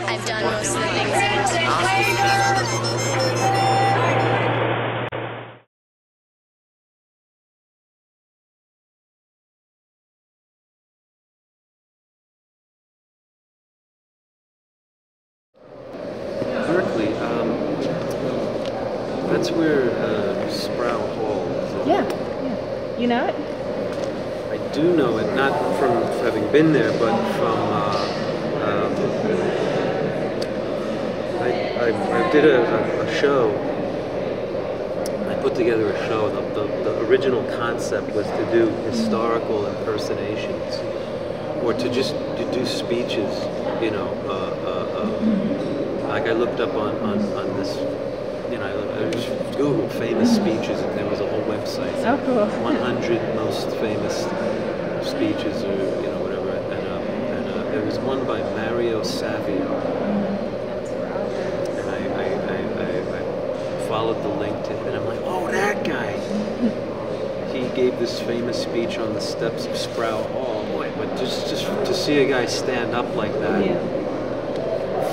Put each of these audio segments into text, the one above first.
I've done most of the things that Berkeley, that's where Sproul Hall is. Yeah. You know it? I do know it, not from having been there, but from I did a show. I put together a show. The original concept was to do historical impersonations, or to just to do speeches. You know, like I looked up on this. You know, I just Googled famous speeches, and there was a whole website. Oh, cool. 100 most famous speeches, or you know, whatever. And there was one by Mario Savio. Followed the link to it, and I'm like, oh, that guy. He gave this famous speech on the steps of Sproul Hall. Boy, but just to see a guy stand up like that,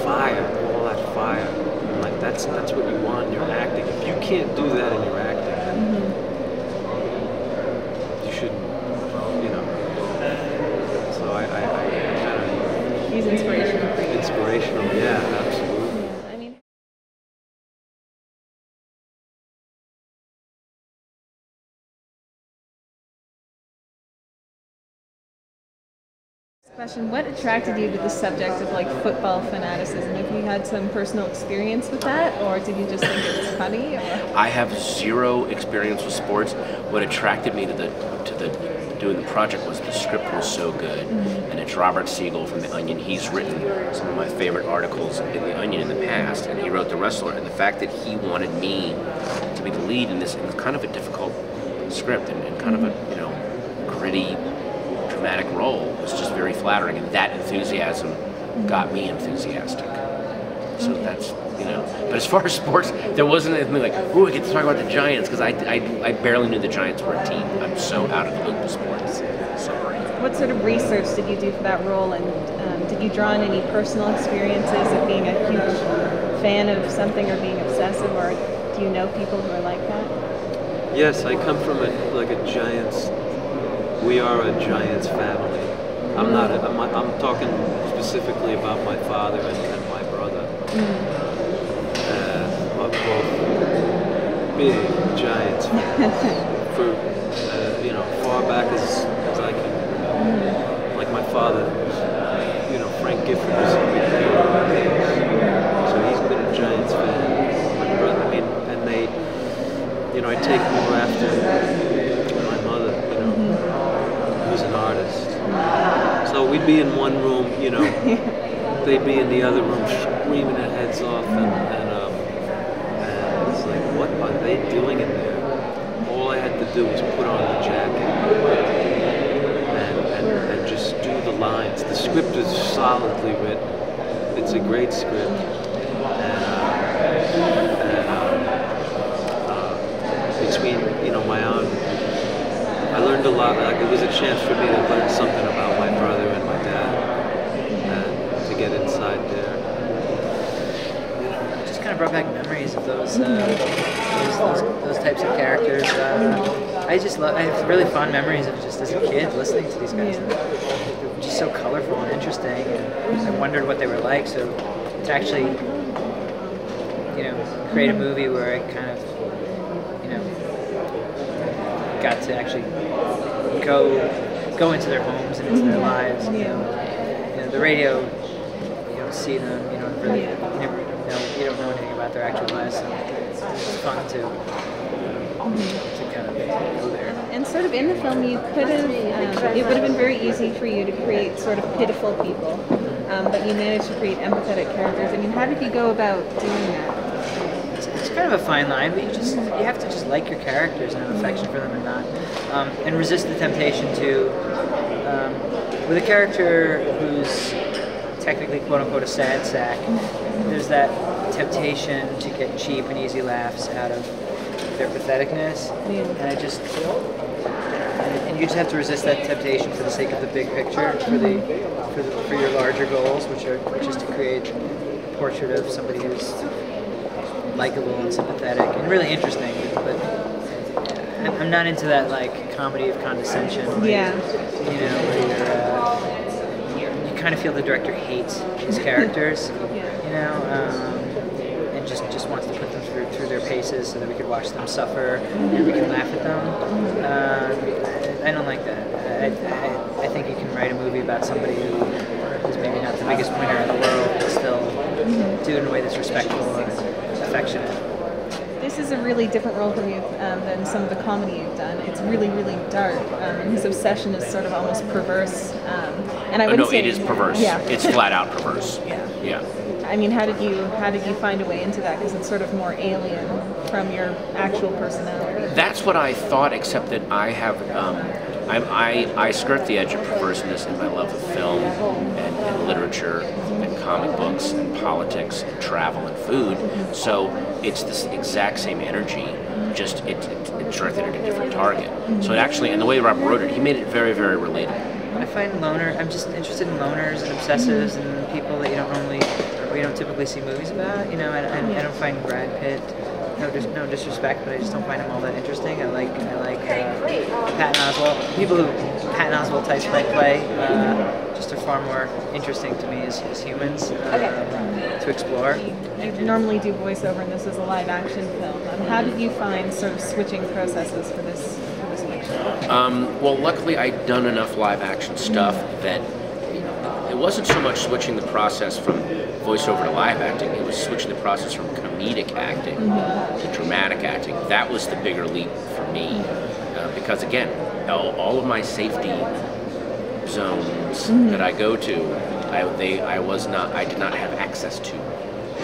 fire, all that fire, I'm like that's what you want in your acting. If you can't do that in your acting, then you shouldn't, you know. So I kind of. He's inspirational for you. Inspirational, yeah, absolutely. Question, what attracted you to the subject of like football fanaticism? Have you had some personal experience with that, or did you just think it was funny? Or? I have zero experience with sports. What attracted me to doing the project was the script was so good, and it's Robert Siegel from The Onion. He's written some of my favorite articles in The Onion in the past, and he wrote The Wrestler. And the fact that he wanted me to be the lead in this, it was kind of a difficult script and kind of a, you know, gritty, dramatic role was just very flattering, and that enthusiasm got me enthusiastic. So that's, you know. But as far as sports, there wasn't anything like, ooh, I get to talk about the Giants, because I barely knew the Giants were a team. I'm so out of the loop of sports. Sorry. What sort of research did you do for that role, and did you draw on any personal experiences of being a huge fan of something or being obsessive, or do you know people who are like that? Yes, I come from a Giants. We are a Giants family. I'm talking specifically about my father and my brother. Both big Giants fans. For you know, far back as I can remember. Like my father, you know, Frank Gifford was a big fan. So he's been a Giants fan. My brother, I mean, and they, you know, I take more after my mother, you know, who's an artist. So we'd be in one room, you know, they'd be in the other room screaming their heads off, and it's like, what are they doing in there? All I had to do was put on the jacket and just do the lines. The script is solidly written. It's a great script. Between, you know, my own, I learned a lot. Like, it was a chance for me to learn something about my brother and my dad, and to get inside there. It just kind of brought back memories of those types of characters. I have really fond memories of just as a kid listening to these guys. They're just so colorful and interesting, and I wondered what they were like. So to actually, you know, create a movie where I kind of, you know, got to actually go into their homes and into their lives. You know, the radio, you don't see them. You don't really, you don't know anything about their actual lives. So it's fun to kind of go there. And sort of in the film, you could have, it would have been very easy for you to create sort of pitiful people, but you managed to create empathetic characters. I mean, how did you go about doing that? It's kind of a fine line, but you have to just like your characters and have affection for them and not, and resist the temptation to, with a character who's technically quote unquote a sad sack, there's that temptation to get cheap and easy laughs out of their patheticness, and and you just have to resist that temptation for the sake of the big picture, for your larger goals, which is to create a portrait of somebody who's likable and sympathetic and really interesting. But I'm not into that like comedy of condescension. Yeah. You know, where you kind of feel the director hates his characters. You know. And just wants to put them through their paces so that we could watch them suffer and we can laugh at them. I don't like that. I think you can write a movie about somebody who is maybe not the biggest winner in the world, but still do it in a way that's respectful and affectionate. This is a really different role for you than some of the comedy you've done. It's really, really dark. And his obsession is sort of almost perverse. And I would say it is perverse. Yeah. It's flat out perverse. Yeah. I mean, how did you find a way into that? Because it's sort of more alien from your actual personality. That's what I thought, except that I have, I skirt the edge of perverseness in my love of film and literature and comic books and politics and travel and food. So it's this exact same energy, just it's directed at a different target. So it actually, and the way Robert wrote it, he made it very, very relatable. I find I'm just interested in loners and obsessives and people that we don't typically see movies about. You know, I don't find Brad Pitt, no disrespect, but I just don't find him all that interesting. I like Patton Oswalt. People who Patton Oswalt types might play just are far more interesting to me as humans to explore. You normally do voiceover, and this is a live action film. How did you find sort of switching processes for this picture? Well, luckily I'd done enough live action stuff that it wasn't so much switching the process from voiceover to live acting, it was switching the process from comedic acting to dramatic acting. That was the bigger leap for me. Because again, all of my safety zones that I go to, I did not have access to.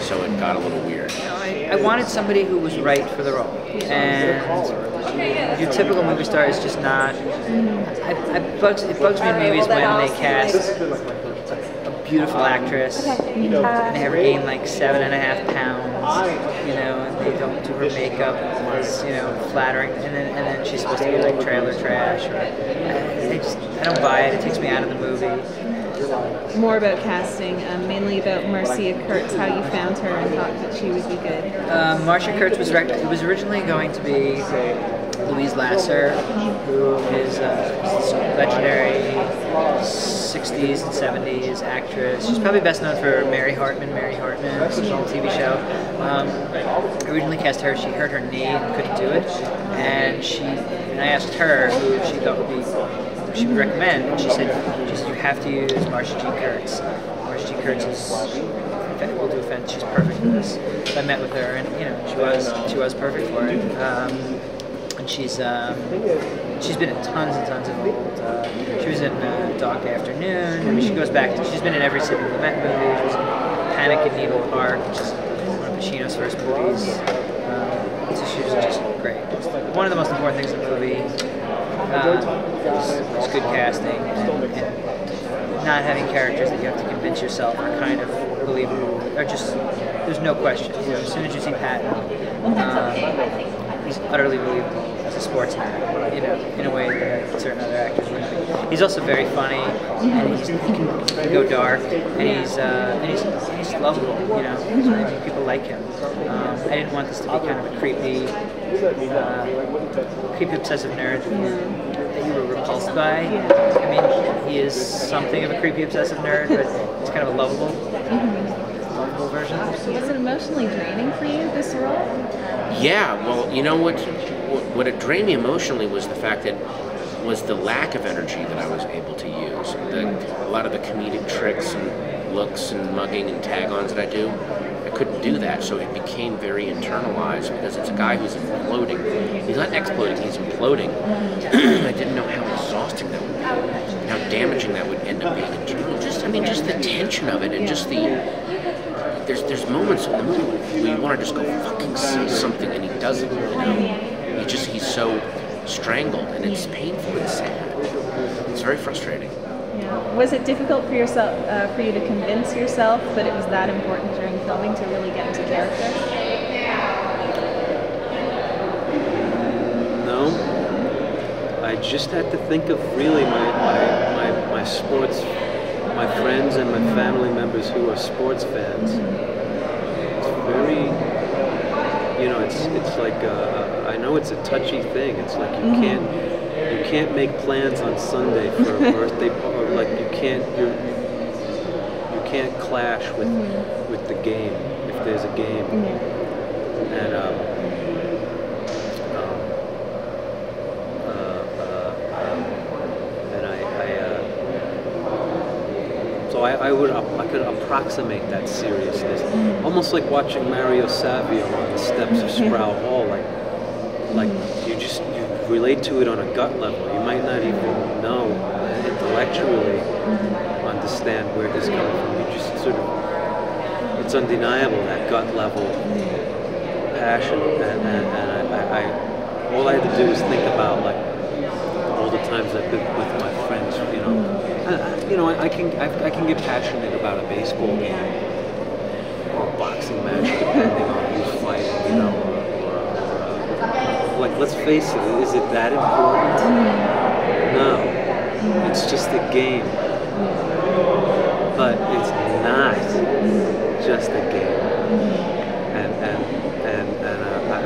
So it got a little weird. You know, I wanted somebody who was right for the role. And your typical movie star is just not. It bugs me in movies when they cast a beautiful actress and they have her gain like 7.5 pounds, you know, and they don't do her makeup as, you know, flattering, and then she's supposed to be like trailer trash. I don't buy it. It takes me out of the movie. More about casting, mainly about Marcia Kurtz, how you found her and thought that she would be good. Marcia Kurtz was originally going to be Louise Lasser, who is a legendary 60s and 70s actress. She's probably best known for Mary Hartman, TV show. I originally cast her. She hurt her knee and couldn't do it, and I asked her who she thought would be. She would recommend, and she said you have to use Marcia G. Kurtz. Marcia G. Kurtz will do offense. She's perfect for this. So I met with her, and you know she was perfect for it. And she's been in tons and tons of old. She was in Dog Day Afternoon. I mean, she goes back. She's been in every Sidney Lumet movie. She was in Panic at Needle Park, which is one of Pacino's first movies. So she was just great. One of the most important things in the movie. It's good casting and not having characters that you have to convince yourself are kind of believable. Or just there's no question. You know, as soon as you see Patton, he's utterly believable as a sportsman. You know, in a way that certain other actors wouldn't be. He's also very funny, and he can go dark, and he's lovable. You know, I mean, people like him. I didn't want this to be kind of a creepy obsessive nerd that you were repulsed by. I mean, he is something of a creepy obsessive nerd, but he's kind of a lovable version. Was it emotionally draining for you, this role? Yeah, well, you know what it drained me emotionally was the fact that was the lack of energy that I was able to use. A lot of the comedic tricks and looks and mugging and tag-ons that I do, I couldn't do that, so it became very internalized because it's a guy who's imploding. He's not exploding, he's imploding. I didn't know how exhausting that would be, and how damaging that would end up being internally. Just the tension of it, and just there's moments in the movie where you want to just go fucking say something, and he doesn't, you know? He's so strangled, and it's painful and sad. It's very frustrating. Yeah. Was it difficult for you to convince yourself that it was that important during filming to really get into character? No. I I just had to think of really my sports, my friends and my family members who are sports fans. It's very, it's like I know it's a touchy thing. It's like you can't make plans on Sunday for a birthday party. Like you can't clash with the game if there's a game. And so I could approximate that seriousness, almost like watching Mario Savio on the steps of Sproul Hall. Like you relate to it on a gut level. You might not even know intellectually understand where this comes from. You just sort of, it's undeniable, that gut level passion, and I all I had to do was think about like all the times I've been with my friends, I can get passionate about a baseball game or a boxing match, depending on who's fighting, or like, let's face it, is it that important? No, it's just a game, but it's not just a game,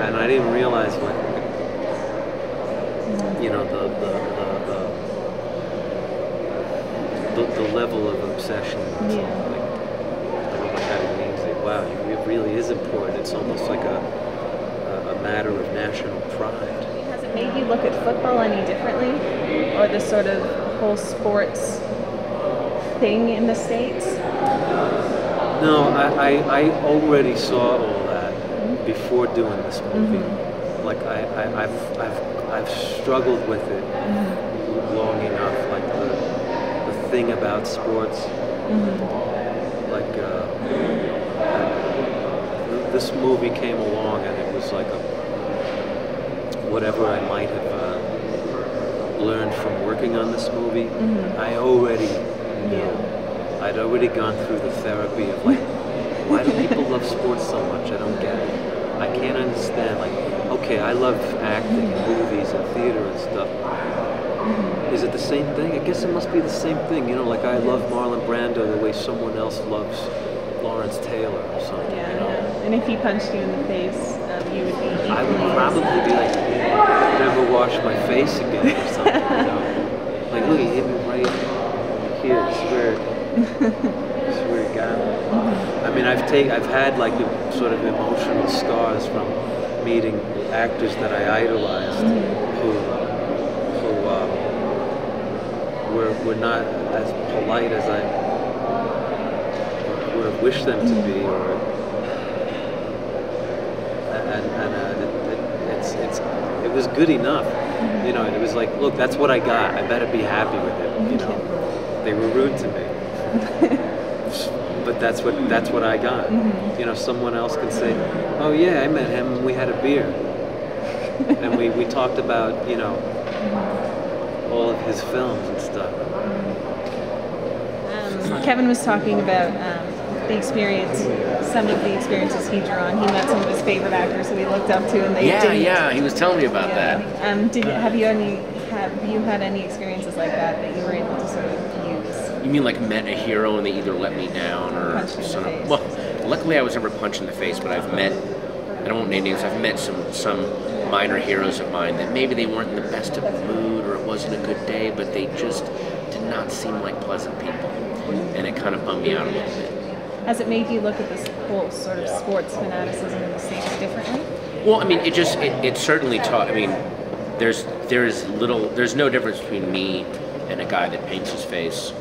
and I didn't realize what, the level of obsession. Like, wow, it really is important. It's almost like a matter of national pride. Has it made you look at football any differently, or the sort of whole sports thing in the States? No, I already saw all that before doing this movie. Like I've struggled with it long enough. Like the thing about sports, like this movie came along and it was like whatever I might have learned from working on this movie. I already knew. I'd already gone through the therapy of like, why do people love sports so much? I don't get it. I can't understand. Like, okay, I love acting and movies and theater and stuff. Is it the same thing? I guess it must be the same thing. Like I love Marlon Brando the way someone else loves Lawrence Taylor or something. And if he punched you in the face, you would be equally. I would probably be like, never wash my face again or something. Like, look, he hit me right here. I swear to God. I mean, I've had like sort of emotional scars from meeting actors that I idolized who were not as polite as I would have wished them to be, it was good enough. It was like, look, that's what I got. I better be happy with it. They were rude to me. But that's what I got. Someone else can say, oh yeah, I met him and we had a beer. And we talked about, all of his films and stuff. Kevin was talking about some of the experiences he drew on. He met some of his favorite actors who he looked up to, and they didn't. Yeah, he was telling me about that. Have you had any experiences like that you were able to sort of use? You mean like met a hero and they either let me down or something? Well, luckily I was never punched in the face, but I've met, I don't want to name names, I've met some minor heroes of mine that maybe they weren't in the best of mood or it wasn't a good day, but they just did not seem like pleasant people. And it kind of bummed me out a little bit. Has it made you look at this whole sort of sports fanaticism in the States differently? Well, I mean, it certainly taught, I mean, there's no difference between me and a guy that paints his face,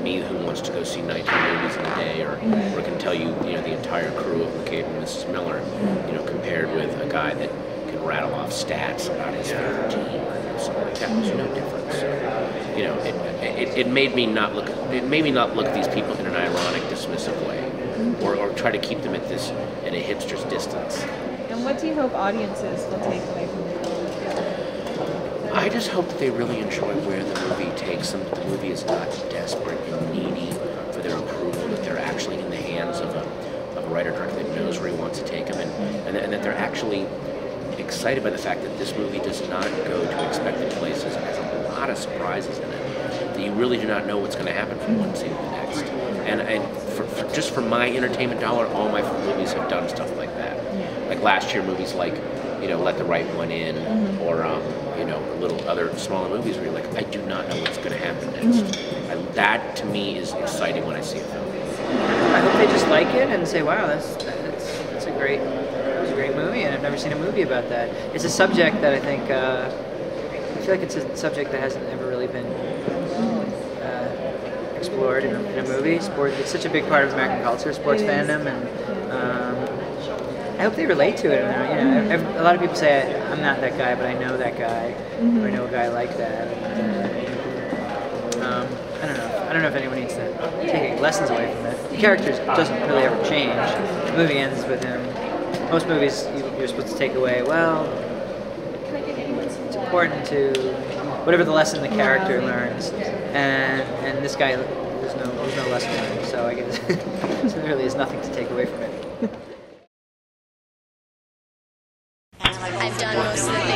me who wants to go see 19 movies in a day, or can tell you, the entire crew of McCabe and Mrs. Miller, compared with a guy that can rattle off stats about his favorite team or something like that. There's no difference. It made me not look at these people in an ironic, dismissive way, or try to keep them at a hipster's distance. And what do you hope audiences will take away from the film? I just hope that they really enjoy where the movie takes them, that the movie is not desperate and needy for their approval, that they're actually in the hands of a writer-director that knows where he wants to take them, and that they're actually excited by the fact that this movie does not go to expected places. It has a lot of surprises in it that you really do not know what's going to happen from one scene to the next. And just for my entertainment dollar, all my movies have done stuff like that. Like last year, movies like, you know, Let the Right One In, or you know, little other smaller movies where you're like, I do not know what's going to happen next. That to me is exciting when I see a film. I hope they just like it and say, wow, that's a great movie, and I've never seen a movie about that. It's a subject that I think I feel like it's a subject that hasn't ever really been explored in a movie. It's such a big part of American culture, sports fandom, and I hope they relate to it. You know, a lot of people say I'm not that guy, but I know that guy, or I know a guy like that. I don't know if anyone needs to take lessons away from it. The character doesn't really ever change. The movie ends with him. Most movies you're supposed to take away, well, it's important to whatever the lesson the character learns, and this guy, there's no lesson learned, so I guess so there really is nothing to take away from it. I've done most of the things